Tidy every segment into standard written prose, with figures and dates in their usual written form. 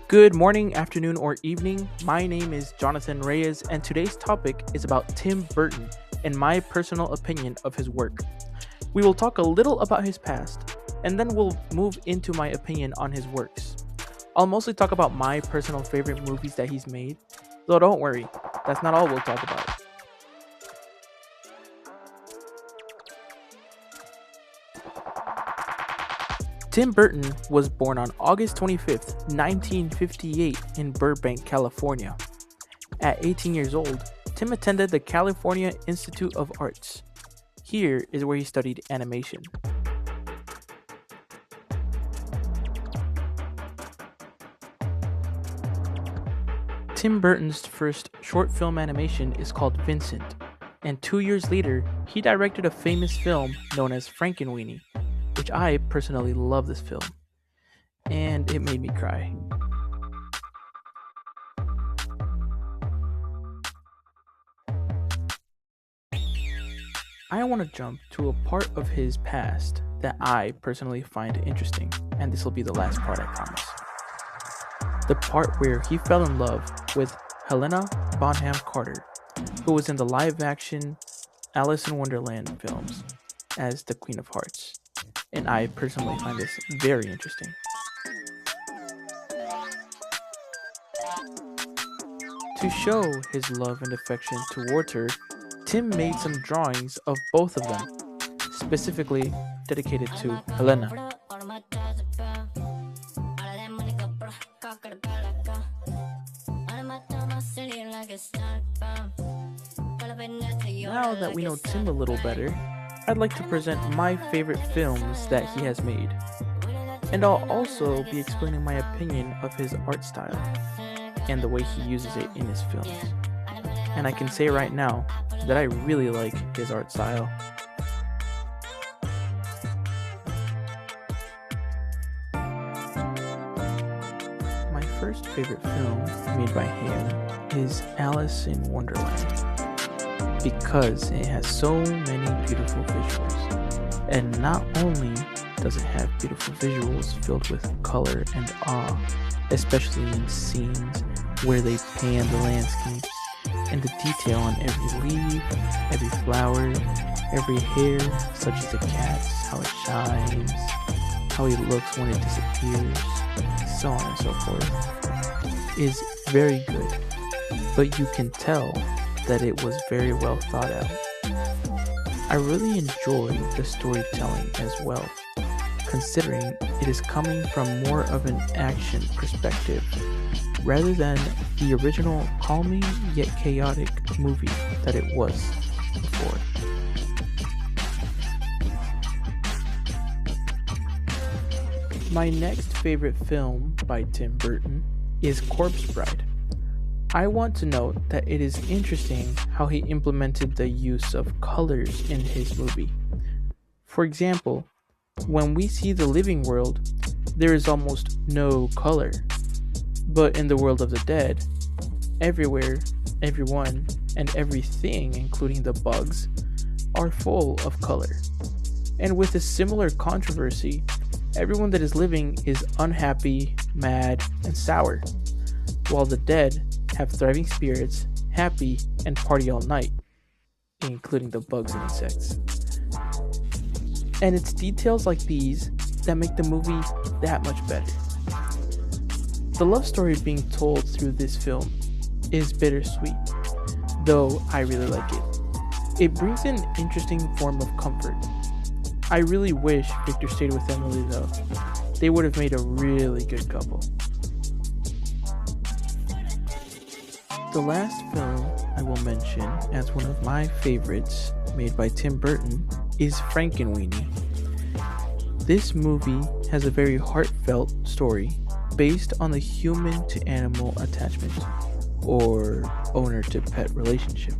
Good morning, afternoon, or evening. My name is Jonathan Reyes, and today's topic is about Tim Burton and my personal opinion of his work. We will talk a little about his past, and then we'll move into my opinion on his works. I'll mostly talk about my personal favorite movies that he's made, though don't worry, that's not all we'll talk about. Tim Burton was born on August 25th, 1958 in Burbank, California. At 18 years old, Tim attended the California Institute of Arts. Here is where he studied animation. Tim Burton's first short film animation is called Vincent, and 2 years later, he directed a famous film known as Frankenweenie, which I personally love this film, and it made me cry. I want to jump to a part of his past that I personally find interesting, and this will be the last part, I promise. The part where he fell in love with Helena Bonham Carter, who was in the live-action Alice in Wonderland films as the Queen of Hearts. And I personally find this very interesting. To show his love and affection towards her, Tim made some drawings of both of them, specifically dedicated to Helena. Now that we know Tim a little better, I'd like to present my favorite films that he has made. And I'll also be explaining my opinion of his art style and the way he uses it in his films. And I can say right now that I really like his art style. My first favorite film made by him is Alice in Wonderland, because it has so many beautiful visuals. And not only does it have beautiful visuals filled with color and awe, especially in scenes where they pan the landscapes and the detail on every leaf, every flower, every hair, such as the cat's, how it shines, how he looks when it disappears, so on and so forth, is very good. But you can tell that it was very well thought out. I really enjoy the storytelling as well, considering it is coming from more of an action perspective, rather than the original calming yet chaotic movie that it was before. My next favorite film by Tim Burton is Corpse Bride. I want to note that it is interesting how he implemented the use of colors in his movie. For example, when we see the living world, there is almost no color. But in the world of the dead, everywhere, everyone, and everything, including the bugs, are full of color. And with a similar controversy, everyone that is living is unhappy, mad, and sour, while the dead have thriving spirits, happy, and party all night, including the bugs and insects. And it's details like these that make the movie that much better. The love story being told through this film is bittersweet, though I really like it. It brings an interesting form of comfort. I really wish Victor stayed with Emily though. They would have made a really good couple. The last film I will mention as one of my favorites made by Tim Burton is Frankenweenie. This movie has a very heartfelt story based on the human to animal attachment, or owner to pet relationship.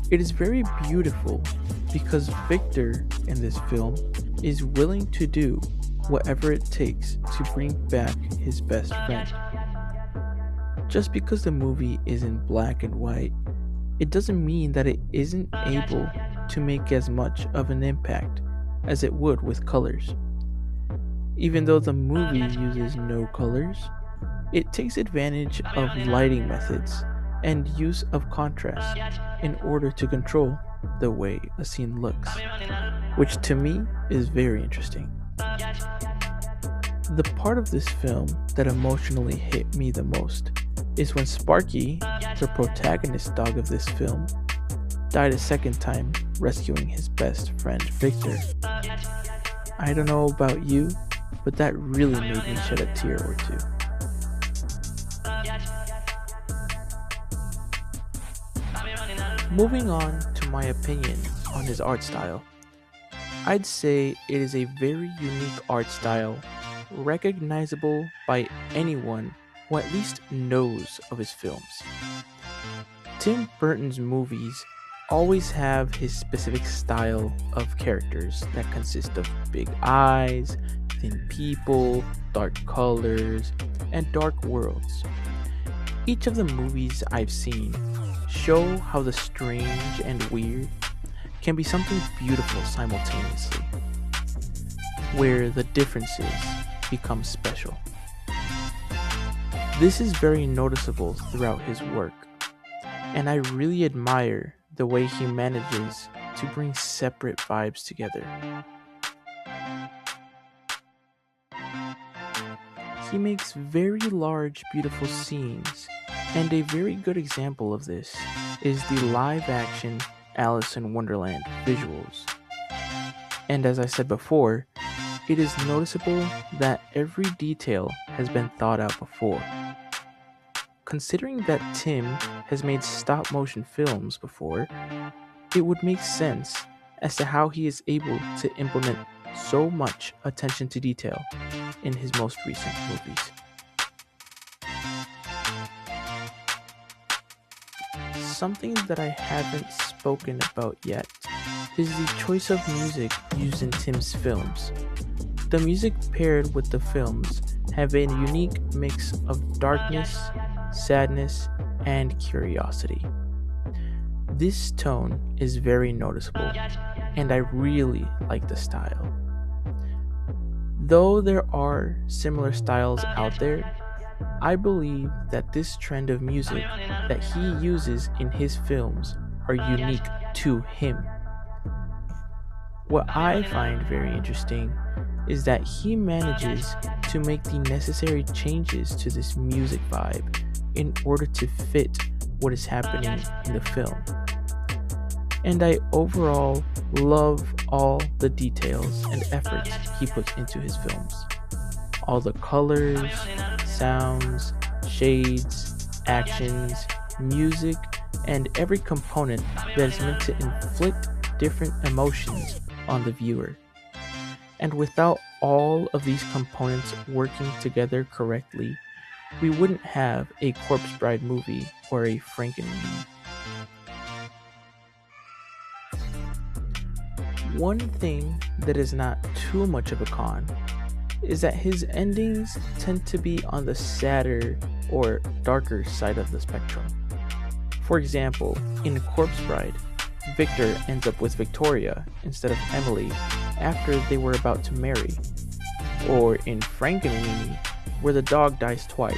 It is very beautiful because Victor in this film is willing to do whatever it takes to bring back his best friend. Just because the movie is in black and white, it doesn't mean that it isn't able to make as much of an impact as it would with colors. Even though the movie uses no colors, It takes advantage of lighting methods and use of contrast in order to control the way a scene looks, which to me is very interesting. The part of this film that emotionally hit me the most is when Sparky, the protagonist dog of this film, died a second time rescuing his best friend Victor. I don't know about you, but that really made me shed a tear or two. Moving on to my opinion on his art style, I'd say it is a very unique art style, recognizable by anyone who at least knows of his films. Tim Burton's movies always have his specific style of characters that consist of big eyes, thin people, dark colors, and dark worlds. Each of the movies I've seen show how the strange and weird can be something beautiful simultaneously, where the differences become special. This is very noticeable throughout his work, and I really admire the way he manages to bring separate vibes together. He makes very large, beautiful scenes, and a very good example of this is the live-action Alice in Wonderland visuals. And as I said before, it is noticeable that every detail has been thought out before. Considering that Tim has made stop-motion films before, it would make sense as to how he is able to implement so much attention to detail in his most recent movies. Something that I haven't spoken about yet is the choice of music used in Tim's films. The music paired with the films have a unique mix of darkness, sadness, and curiosity. This tone is very noticeable, and I really like the style. Though there are similar styles out there, I believe that this trend of music that he uses in his films are unique to him. What I find very interesting is that he manages to make the necessary changes to this music vibe in order to fit what is happening in the film. And I overall love all the details and efforts he puts into his films. All the colors, sounds, shades, actions, music, and every component that is meant to inflict different emotions on the viewer. And without all of these components working together correctly, we wouldn't have a Corpse Bride movie or a Frankenweenie. One thing that is not too much of a con is that his endings tend to be on the sadder or darker side of the spectrum. For example, in Corpse Bride, Victor ends up with Victoria instead of Emily after they were about to marry. Or in Frankenweenie, where the dog dies twice,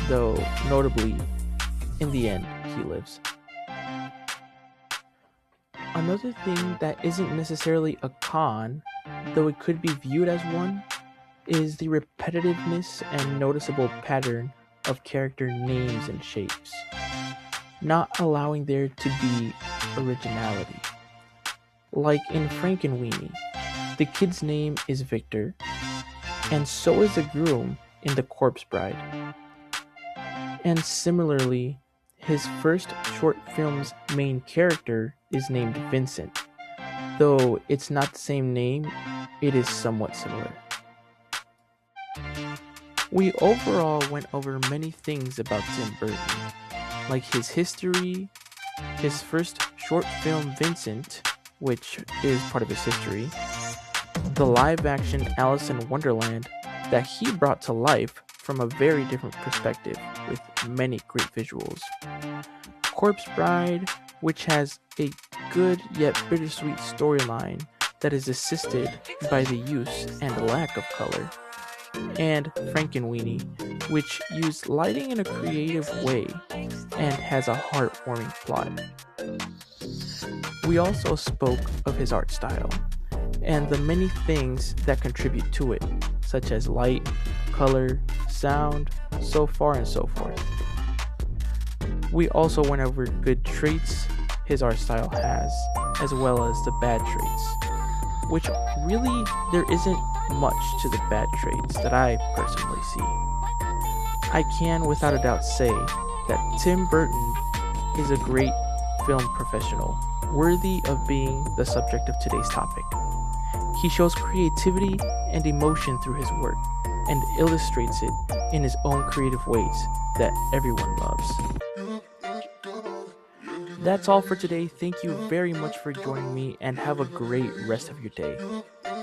though notably, in the end, he lives. Another thing that isn't necessarily a con, though it could be viewed as one, is the repetitiveness and noticeable pattern of character names and shapes, not allowing there to be originality. Like in Frankenweenie, the kid's name is Victor, and so is the groom in The Corpse Bride. And similarly, his first short film's main character is named Vincent. Though it's not the same name, it is somewhat similar. We overall went over many things about Tim Burton, like his history, his first short film Vincent, which is part of his history, the live-action Alice in Wonderland that he brought to life from a very different perspective with many great visuals, Corpse Bride, which has a good yet bittersweet storyline that is assisted by the use and lack of color, and Frankenweenie, which used lighting in a creative way and has a heartwarming plot. We also spoke of his art style and the many things that contribute to it, such as light, color, sound, so far and so forth. We also went over good traits his art style has, as well as the bad traits, which really there isn't much to the bad traits that I personally see. I can without a doubt say that Tim Burton is a great film professional, worthy of being the subject of today's topic. He shows creativity and emotion through his work and illustrates it in his own creative ways that everyone loves. That's all for today. Thank you very much for joining me and have a great rest of your day.